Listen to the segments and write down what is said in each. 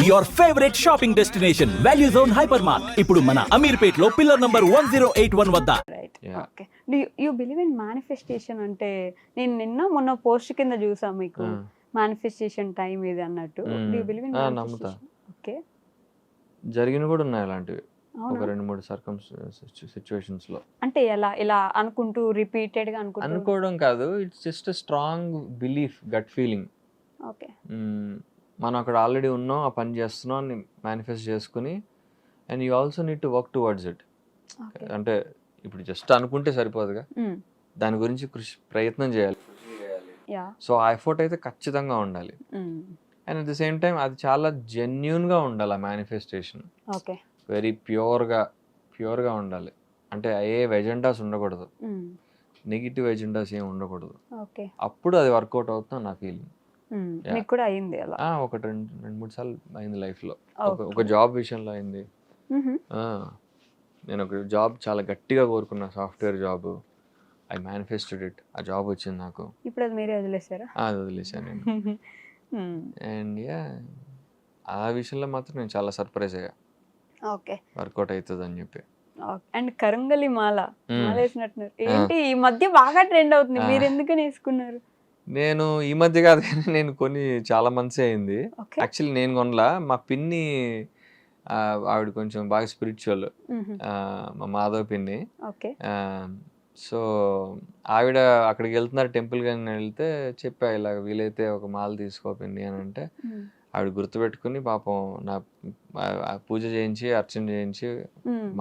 Your favourite shopping destination value zone hyper mart ఇప్పుడు మన అమీర్పేట్ లో పిల్లర్ నంబర్ 1081 వద్ద. Right okay you believe in manifestation అంటే నేను మొన్న పోస్ట్ కింద చూసా మీకు మేనిఫెస్టేషన్ టైం ఇది అన్నట్టు. Do you believe in manifestation? Okay, జరిగిన కూడా ఉన్నాయి అలాంటివి ఒక 2-3 సిచ్యువేషన్స్ లో. అంటే ఎలా ఇలా అనుకుంటూ రిపీటెడ్ గా అనుకోవడం కాదు, it's just strong belief, gut feeling. Okay, మనం అక్కడ ఆల్రెడీ ఉన్నాం, ఆ పని చేస్తున్నాం అని మేనిఫెస్ట్ చేసుకుని, and you also need to work towards it. అంటే ఇప్పుడు జస్ట్ అనుకుంటే సరిపోదుగా, దాని గురించి ప్రయత్నం చేయాలి. సో ఆ ఎఫర్ట్ అయితే ఖచ్చితంగా ఉండాలి. And at the same time అది చాలా జెన్యూన్ గా ఉండాలి. ఆ మేనిఫెస్టేషన్ వెరీ ప్యూర్గా ఉండాలి. అంటే ఏ ఎజెండాస్ ఉండకూడదు, నెగిటివ్ ఎజెండాస్ ఏమి ఉండకూడదు. అప్పుడు అది వర్కౌట్ అవుతుంది నా ఫీలింగ్. కూడా అయింది అలా ఒక 2-3 సార్లు అయింది లైఫ్ లో. ఒక జాబ్ విషయంలో అయింది. నేను ఒక జాబ్ చాలా గట్టిగా కోరుకున్నా, software job. I manifested it. ఆ జాబ్ వచ్చింది నాకు. ఇప్పుడు అది మీరే వదిలేసారా? అది వదిలేసాను నేను. అండ్ ఆ విషయంలో మాత్రం నేను చాలా సర్ప్రైజ్ అయ్యా, వర్కౌట్ అవుతుంది అని చెప్పి. అండ్ కరంగలి మాల వేసినట్టున్నారు ఏంటి? ఈ మధ్య బాగా ట్రెండ్ అవుతుంది, మీరు ఎందుకని వేసుకున్నారు? నేను ఈ మధ్య కాదు కానీ నేను కొన్ని చాలా మంత్స్ అయింది. యాక్చువల్లీ నేను కొనలా, మా పిన్ని ఆవిడ కొంచెం బాగా స్పిరిచువల్, మా మాధవ్ పిన్ని. సో ఆవిడ అక్కడికి వెళ్తున్నారు టెంపుల్ కానీ వెళ్తే చెప్పా, ఇలా వీలైతే ఒక మాల తీసుకో పిన్ని అని అంటే, ఆవిడ గుర్తుపెట్టుకుని పాపం నా పూజ చేయించి, అర్చన చేయించి,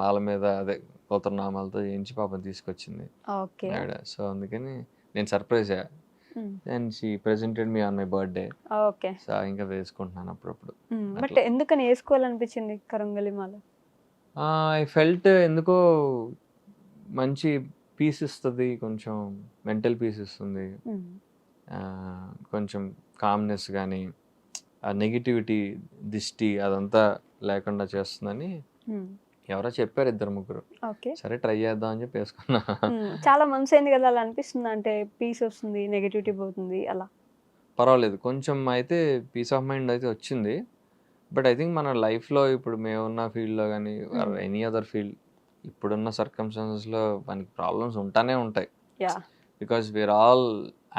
మాల మీద అదే గోత్రనామాలతో చేయించి పాపం తీసుకొచ్చింది ఆవిడ. సో అందుకని నేను సర్ప్రైజ్ అయ్యా. And she presented me on my birthday. Okay, so ఇంకా వేసుకుంటున్నాను అప్పుడప్పుడు. బట్ ఎందుకని వేసుకోవాలనిపించింది కరంగలి మాల? ఐ ఫెల్ట్ ఎందుకో మంచి పీస్ ఇస్తుంది, కొంచెం మెంటల్ పీస్ ఇస్తుంది, కొంచెం కామ్నెస్ కానీ ఆ నెగిటివిటీ దిష్టి అదంతా లేకుండా చేస్తుందని ఎవరో చెప్పారు 2-3. సరే ట్రై చేద్దాం అని చెప్పి వేసుకున్నా. చాలా మంచి అయింది కదా అలా అనిపిస్తుంది? అంటే పీస్ వస్తుంది, నెగిటివిటీ పోతుంది అలా? పర్వాలేదు, కొంచెం అయితే పీస్ ఆఫ్ మైండ్ అయితే వచ్చింది. బట్ ఐ థింక్ మన లైఫ్లో ఇప్పుడు మేమున్న ఫీల్డ్లో కానీ ఎనీ అదర్ ఫీల్డ్ ఇప్పుడున్న సర్కమ్స్టాన్సెస్లో మనకి ప్రాబ్లమ్స్ ఉంటానే ఉంటాయి. Because we are all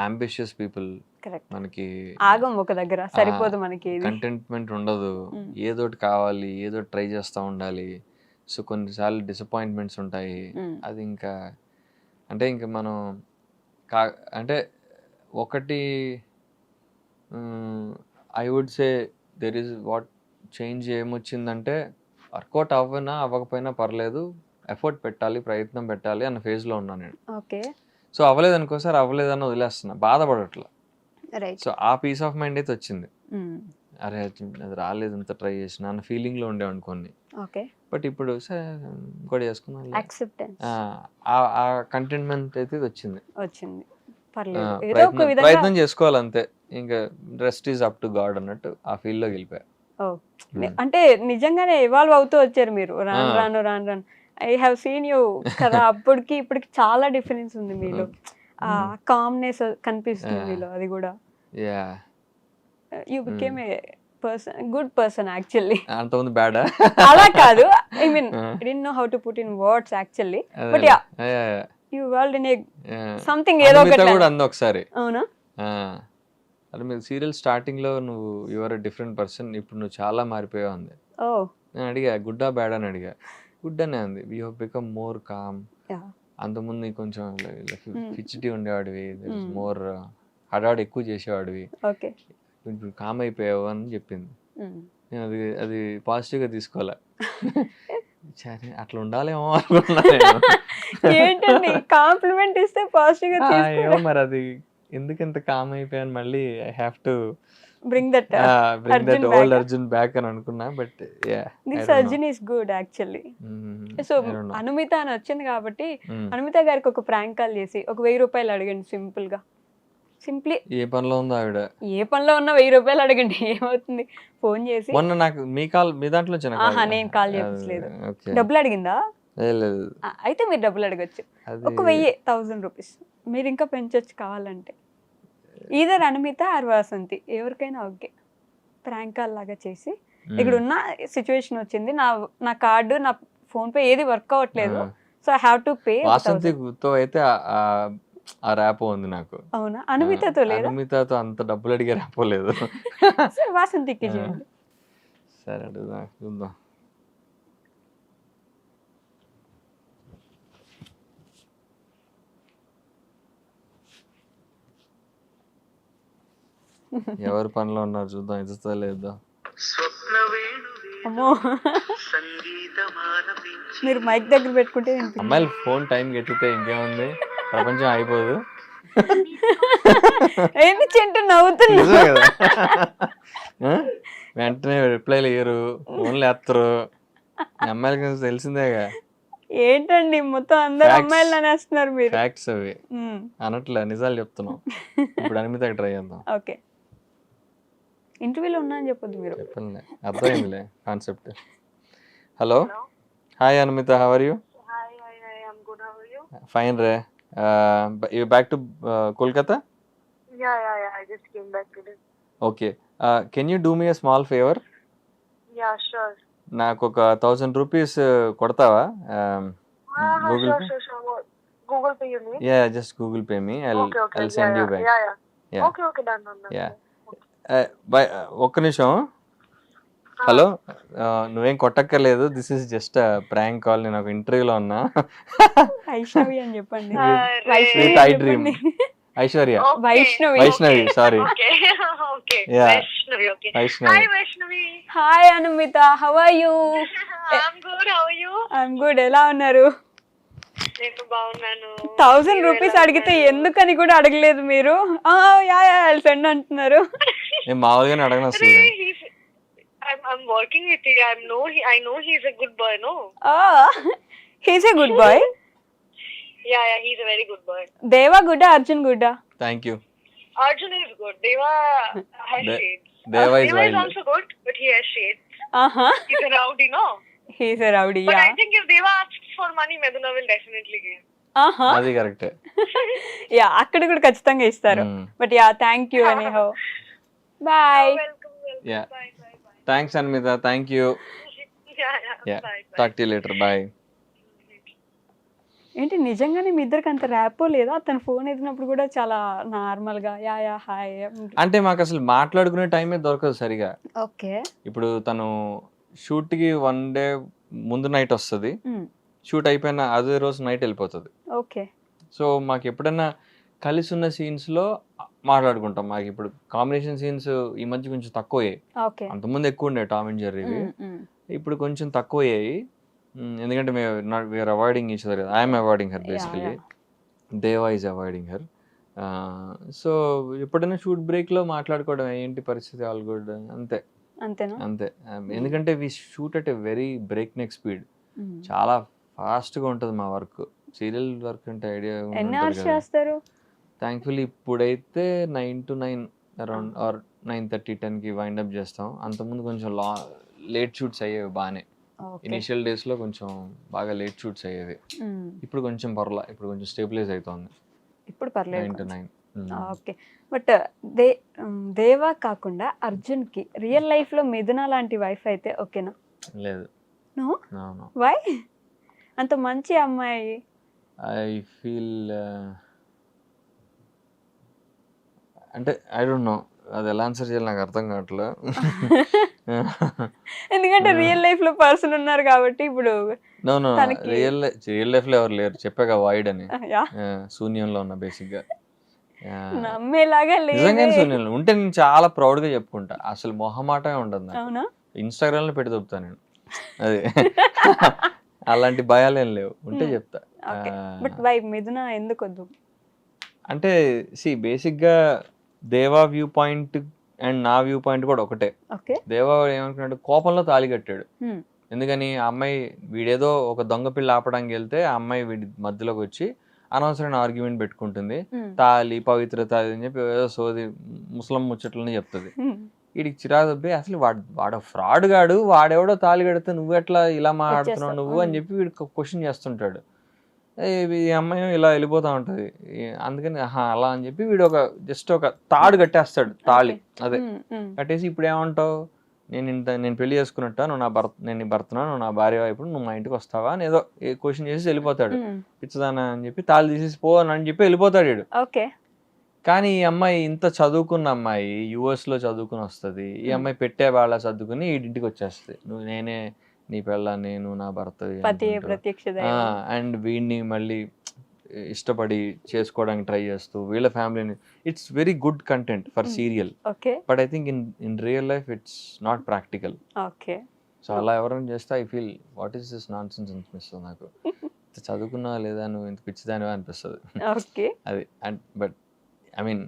ambitious people. మనకి ఆగం ఒక దగ్గర సరిపోదు, మనకి కంటెంట్మెంట్ ఉండదు, ఏదోటి కావాలి, ఏదోటి ట్రై చేస్తూ ఉండాలి. సో కొన్నిసార్లు డిసప్పాయింట్మెంట్స్ ఉంటాయి. అది ఇంకా మనం అంటే ఒకటి I would say there is what change ఏమొచ్చిందంటే, వర్కౌట్ అవ్వకపోయినా పర్లేదు, ఎఫర్ట్ పెట్టాలి, ప్రయత్నం పెట్టాలి అన్న ఫేజ్లో ఉన్నాను నేను. సో అవ్వలేదు అనుకోసారి అవ్వలేదని వదిలేస్తున్నా, బాధపడట్లా. సో ఆ పీస్ ఆఫ్ మైండ్ అయితే వచ్చింది. అరే అది రాలేదు, ఇంత ట్రై చేసిన అన్న ఫీలింగ్ లో ఉండేవాడిని కొన్ని. బట్ ఇప్పుడు ఇంకోటి చేసుకున్నాను, ఆ కంటెంట్మెంట్ అయితే వచ్చింది. ప్రయత్నం చేసుకోవాలి అంతే, ఇంకా rest is up to God అన్నట్టు ఆ ఫీల్డ్ లోకి వెళ్ళిపోయా. అంటే నిజంగానే ఎవాల్వ్ అవుతూ వచ్చారు మీరు రాను. ఐ హావ్ సీన్ యూ కదా, అప్పటికి ఇప్పటికి చాలా డిఫరెన్స్ ఉంది మీలో. కామ్నెస్ కనిపిస్తుంది మీలో. అది కూడా you became a good person actually. అంతమంది బ్యాడా అలా కాదు, I mean I didn't know how to put in words actually, but yeah you would in a something ఏదో ఒకటి కూడా అంది ఒకసారి. అవునా? అది మీరు సీరియల్ స్టార్టింగ్ లో నువ్వు you are a different person, ఇప్పుడు నువ్వు చాలా మారిపోయావు అంది. నేను అడిగా గుడ్డా బ్యాడ్ అని అడిగా, గుడ్ అనే అంది. You have become more calm. అంతకుముందు కొంచెం ఫిచ్చిటీ ఉండేవాడివి, మోర్ హడాడు ఎక్కువ చేసేవాడివి, ఇప్పుడు కామ్ అయిపోయావు అని చెప్పింది. నేను అది పాజిటివ్ గా తీసుకోవాలా, సరే అట్లా ఉండాలేమో అనుకున్నా. ఏంటండి కాంప్లిమెంట్ ఇస్తే పాజిటివ్ గా తీసుకోవాలి, మరి అది ఎందుకు ఇంత కామ్ అయిపోయాను, మళ్ళీ I have to bring that old Arjun back అని అనుకున్నా. But this Arjun is good actually. So Anumita అని వచ్చింది కాబట్టి అనుమిత గారికి ఒక ప్రాంక్ కాల్ చేసి ఒక 1000 రూపాయలు అడగండి, సింప్లీ. ఏ పనిలో ఉందో ఆవిడ, ఏ పనిలో ఉన్నా 1000 రూపాయలు అడగండి, ఏమవుతుంది? ఫోన్ చేసి మొన్న నాకు మీ దాంట్లో నేను కాల్ చేయలేదు, డబ్బులు అడిగిందా? అయితే మీరు డబ్బులు అడగచ్చు, ఒక 1000 రూపీస్ మీరు ఇంకా పెంచొచ్చు కావాలంటే. ఈధర్ అనుమిత ఆర్ వాసంతి, ఎవరికైనా ఓకే. ప్రాంక్ కాల్ లాగా చేసి ఇక్కడ ఉన్న సిచ్యువేషన్ వచ్చింది, నా కార్డు నా ఫోన్ పే ఏది వర్క్ అవ్వట్లేదు, so I have to pay. వాసంతితో అయితే ఆ ర్యాప్ ఉంది నాకు. అవునా? అనుమితతో లేదా? అనుమితతో అంత డబ్బులు అడిగే ర్యాప్ లేదు. సరే వాసంతికి చేయండి. సరే అడుగుదా చూద్దాం. ఎవరి పనిలో ఉన్నారు చూద్దాం, ఇస్తుందా లేదా. అమ్మో, మీరు మైక్ దగ్గర పెట్టుకుంటే అమ్మాయిలు ఫోన్ టైం ఎత్తితే ఇంకేముంది, ప్రపంచం అయిపోదు. ఏంటి చింటూ నవ్వుతున్నా? నిజమే కదా. వెంటనే రిప్లైలు ఇయ్యరు, ఫోన్లు ఎత్తరు. అమ్మాయిలకి తెలిసిందేగా. ఏంటండి మొత్తం అందరు అమ్మాయిలు అనేస్తున్నారు మీరు. ఫ్యాక్ట్స్ అవి అనట్లే, నిజాలు చెప్తున్నాం. ఇప్పుడు అనిమితకి ట్రై చేద్దాం. ఓకే, ఇంటర్వ్యూలో ఉన్నా అని చెప్పొద్దు మీరు. చెప్పండి, అర్థమైందిలే concept. Hello, hi Animita, how are you? Fine రే. You back to Kolkata? Yeah, I just came back today. Okay, can you do me a small favour? Yeah, sure. నాకు ఒక 1000 రూపీస్ కొడతావా? Google Pay? Sure. What? Google Pay you need? Yeah, just Google Pay me. I'll send you back. Yeah. Yeah. Okay, done. Yeah. ఒక్క నిమిషం. హలో, నువ్వేం కొట్టక్కర్లేదు, this is just prank call. నేను ఒక ఇంటర్వ్యూలో ఉన్నా. వైష్ణవి అని చెప్పండి. Sweet I dream. Aishwarya. Vaishnavi, sorry. Okay. Yeah. Vaishnavi, okay. Vaishnavi. Hi, Vaishnavi. Hi Anumita, how are you? I'm good. How are you? I'm good. ఎలా ఉన్నారు? నేను బాగున్నాను. 1000 రూపీస్ అడిగితే ఎందుకని కూడా అడగలేదు మీరు. యా సెండ్ అంటున్నారు. నేను మామూలుగానే అడగను అసలు. I'm working with you. I know he's a good boy, no? He's a good boy. Yeah, he's a very good boy. Deva గుడ్డా, అర్జున్ గుడ్డా? Thank you. Arjun is good. Deva has shades. Deva is is wild. also good, but he has shades. Uh-huh. He's a rowdy, no? He's a rowdy, But yeah. I think if Deva asks for money, Meduna will definitely give. Uh-huh. అది కరెక్టే. Yeah, అక్కడ కూడా ఖచ్చితంగా ఇస్తారు. But yeah, thank you anyhow. Bye. Welcome. Yeah. Bye. Thanks Animita, thank you. Yeah. Bye. Talk to you later, bye. ఏంటి నిజంగానే మీ ఇద్దరికి అంత ర్యాపో లేదా? అతను ఫోన్ ఎత్తినప్పుడు కూడా చాలా నార్మల్ గా యా హాయ్. అంటే మాకు అసలు మాట్లాడుకునే టైమే దొరకదు సరిగా. ఓకే, ఇప్పుడు తను షూట్ కి 1 డే ముందు నైట్ వస్తుంది, షూట్ అయిపోయిన అదే రోజు నైట్ వెళ్ళిపోతుంది. ఓకే, సో మాకు ఎప్పుడైనా కలిసి ఉన్న సీన్స్ లో మాట్లాడుకుంటాం. మాకు ఇప్పుడు కాంబినేషన్ సీన్స్ ఈ మధ్య కొంచెం తక్కువయ్యాయి. ఓకే, అంతకుముందు ఎక్కువ ఉండే టామ్ అండ్ జెర్రీవి, ఇప్పుడు కొంచెం తక్కువయ్యాయి. ఎందుకంటే we are avoiding each other. I'm avoiding her basically, Deva is avoiding her. So ఎప్పుడైనా షూట్ బ్రేక్ లో మాట్లాడుకోవడం, ఏంటి పరిస్థితి, ఆల్ గుడ్, అంతేనా? అంతే. ఎందుకంటే we shoot at a very break neck speed, చాలా ఫాస్ట్ గా ఉంటుంది మా వర్క్. సీరియల్ వర్క్ అంటే ఐడియా ఎన్ని అవర్స్ చేస్తారు? థ్యాంక్ఫుల్లీ ఇప్పుడైతే 9 to 9 అరౌండ్, ఆర్ 9:30, 10 కి వైండ్ అప్ చేస్తాం. అంతకుముందు కొంచెం లేట్ షూట్స్ అయ్యేవి బాగానే. ఇనిషియల్ డేస్ లో కొంచెం బాగా లేట్ షూట్స్ అయ్యేవి. ఇప్పుడు కొంచెం పర్లా, ఇప్పుడు కొంచెం స్టేబిలైజ్ అవుతుంది. ఇప్పుడు పర్లేదు. 9 to 9. ఓకే, బట్ దేవా కాకుండా అర్జున్ కి రియల్ లైఫ్ లో మిథున లాంటి వైఫ్ అయితే ఓకేనా? లేదు. నో? నో. వై? అంత మంచి అమ్మాయి. ఐ ఫీల్ అంటే ఐ డోంట్ నో, అది ఎలా ఆన్సర్ చేయాలి నాకు అర్థం కావట్లేదు. ఎందుకంటే రియల్ లైఫ్ లో పర్సన్ ఉన్నారు కాబట్టి. ఇప్పుడు నో రియల్ లైఫ్ లో ఎవరు లేరు, చెప్పాక వాయిడ్ అని. శూన్యంలో ఉన్నా బేసిక్ గా. నమ్మేలాగా లేదు. నిజంగానే శూన్యంలో ఉంటే నేను చాలా ప్రౌడ్ గా చెప్పుకుంటా. అసలు మొహమాటమే ఉండదు నాకు. అవునా? ఇన్స్టాగ్రామ్ లో పెట్టి దొబ్బుతా నేను, అది. అలాంటి భయాలు ఏం లేవు, ఉంటే చెప్తా. బట్ వై మిథున ఎందుకు వద్దు? అంటే బేసిక్ గా దేవా వ్యూ పాయింట్ అండ్ నా వ్యూ పాయింట్ కూడా ఒకటే. దేవా ఏమనుకున్నాడు, కోపంలో తాళి కట్టాడు. ఎందుకని, ఆ అమ్మాయి వీడేదో ఒక దొంగ పిల్ల ఆపడానికి వెళ్తే ఆ అమ్మాయి వీడి మధ్యలోకి వచ్చి అనవసరమైన ఆర్గ్యుమెంట్ పెట్టుకుంటుంది. తాళి పవిత్రత అని చెప్పి ఏదో సోది ముస్లిం ముచ్చట్లని చెప్తుంది. వీడికి చిరాకు దొబ్బి, అసలు వాడు ఫ్రాడ్ గాడు, వాడెవడో తాళి కడితే నువ్వు ఎట్లా ఇలా మాట్లాడుతున్నావు నువ్వు అని చెప్పి వీడు క్వశ్చన్ చేస్తుంటాడు. ఈ అమ్మాయి ఇలా వెళ్ళిపోతా ఉంటది. అందుకని అలా అని చెప్పి వీడు జస్ట్ ఒక తాడు కట్టేస్తాడు, తాళి అదే కట్టేసి, ఇప్పుడు ఏమంటావు, నేను పెళ్లి చేసుకున్నట్ట, నువ్వు నా భర్త, నేను నీ భర్తనా, నువ్వు నా భార్య ఇప్పుడు నువ్వు మా ఇంటికి వస్తావా అని ఏదో క్వశ్చన్ చేసి వెళ్ళిపోతాడు. పిచ్చదానా అని చెప్పి తాళి తీసేసి పో అని చెప్పి వెళ్ళిపోతాడు వీడు. ఓకే. కానీ ఈ అమ్మాయి ఇంత చదువుకున్న అమ్మాయి US లో చదువుకుని వస్తుంది. ఈ అమ్మాయి పెట్టే వాళ్ళ చదువుకుని ఈ ఇంటికి వచ్చేస్తుంది. నువ్వు నేనే నీ పెళ్ళ, నేను నా భర్త పతియే ప్రత్యక్ష దైవం. అండ్ వీడిని మళ్ళీ ఇష్టపడి చేసుకోవడానికి ట్రై చేస్తూ వీళ్ళ ఫ్యామిలీని. It's very good content for serial, okay. But I think in real life it's not practical. Okay. So అలా ఎవరైనా చేస్తే I feel what is this non sense అనిపిస్తుంది నాకు. చదువుకున్నావా లేదా, నువ్వు ఇంత పిచ్చిదానివా అనిపిస్తుంది. ఓకే. అది and but I mean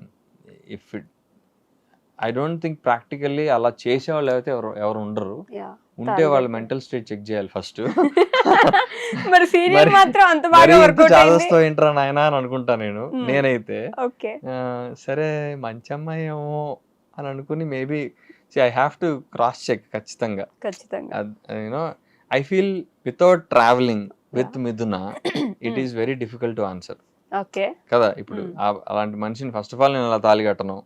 if it I don't think practically అలా చేసేవాళ్ళు అయితే ఎవరు ఉండరు. ఉంటే వాళ్ళ మెంటల్ స్టేట్ చెక్ చేయాలి ఫస్ట్. మరి సీరియల్ మాత్రం అంత బాగా వర్కౌట్ అయింది. చాదస్తో ఏంట్రా నాయనా అని అనుకుంటా నేనైతే. ఓకే. సరే మంచి అమ్మాయి ఏమో అని అనుకుని maybe I have to cross check ఖచ్చితంగా. You know I feel without travelling with Mithuna it is very difficult to answer. Okay కదా. ఇప్పుడు అలాంటి మనిషిని ఫస్ట్ ఆఫ్ ఆల్ నేను అలా తాళి కట్టను.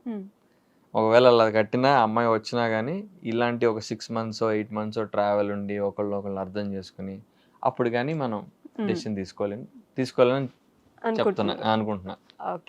ఒకవేళ అలా కట్టినా అమ్మాయి వచ్చినా కానీ ఇలాంటి ఒక 6 months 8 months ట్రావెల్ ఉండి ఒకళ్ళు అర్థం చేసుకుని అప్పుడు కానీ మనం డెసిషన్ తీసుకోవాలని చెప్తున్నా అనుకుంటున్నా. ఓకే.